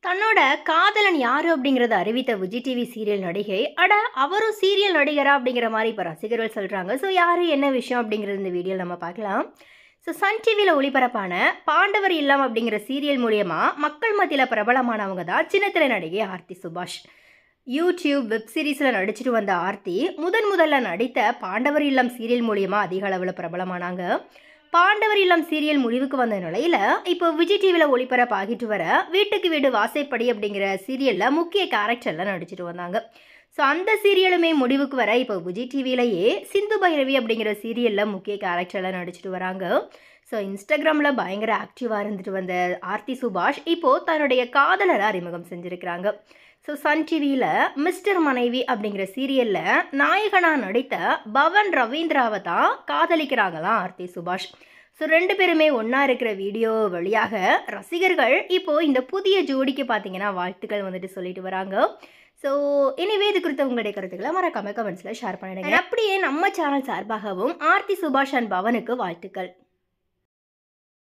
தன்னோட காதலன் யாரு அப்படிங்கிறத அறிவித்த விஜய் டிவி சீரியல் நடிகை அவரும் சீரியல் நடிகரா அப்படிங்கிற மாதிரி இப்போ ரசிகர்கள் சொல்கிறாங்க. ஸோ யார் என்ன விஷயம் அப்படிங்கிறது இந்த வீடியோவில் நம்ம பார்க்கலாம். ஸோ சன் டிவியில் ஒளிபரப்பான பாண்டவர் இல்லம் அப்படிங்கிற சீரியல் மூலியமாக மக்கள் மத்தியில் பிரபலமானவங்க தான் சின்னத்திரை நடிகை ஆர்த்தி சுபாஷ். யூடியூப் வெப் சீரிஸில் நடிச்சிட்டு வந்த ஆர்த்தி முதல்ல நடித்த பாண்டவர் இல்லம் சீரியல் மூலியமாக அதிக அளவில் பிரபலமானாங்க. பாண்டவர் இல்லம் சீரியல் முடிவுக்கு வந்த நிலையில் இப்போ விஜய் டிவியில் ஒளிபரப்பாகிட்டு வர வீட்டுக்கு வீடு வாசைப்படி அப்படிங்கிற சீரியலில் முக்கிய கேரக்டரில் நடிச்சிட்டு வந்தாங்க. ஸோ அந்த சீரியலுமே முடிவுக்கு வர இப்போ விஜய் டிவியிலேயே சிந்து பைரவி அப்படிங்கிற சீரியலில் முக்கிய கேரக்டரில் நடிச்சிட்டு வராங்க. ஸோ இன்ஸ்டாகிராமில் பயங்கர ஆக்டிவாக இருந்துட்டு வந்த ஆர்த்தி சுபாஷ் இப்போது தன்னுடைய காதலரை அறிமுகம் செஞ்சுருக்கிறாங்க. ஸோ சன் டிவியில் மிஸ்டர் மனைவி அப்படிங்கிற சீரியலில் நாயகனாக நடித்த பவன் ரவீந்திராவை தான் காதலிக்கிறாங்களாம் ஆர்த்தி சுபாஷ். ஸோ ரெண்டு பேருமே ஒன்றா இருக்கிற வீடியோ வழியாக ரசிகர்கள் இப்போது இந்த புதிய ஜோடிக்கு பார்த்தீங்கன்னா வாழ்த்துக்கள் வந்துட்டு சொல்லிட்டு வராங்க. ஸோ எனிவே இது குறித்த உங்களுடைய கருத்துக்களை மறக்காம கமெண்ட்ஸில் ஷேர் பண்ணிடுங்க. அப்படியே நம்ம சேனல் சார்பாகவும் ஆர்த்தி சுபாஷ் அண்ட் பவனுக்கு வாழ்த்துக்கள்.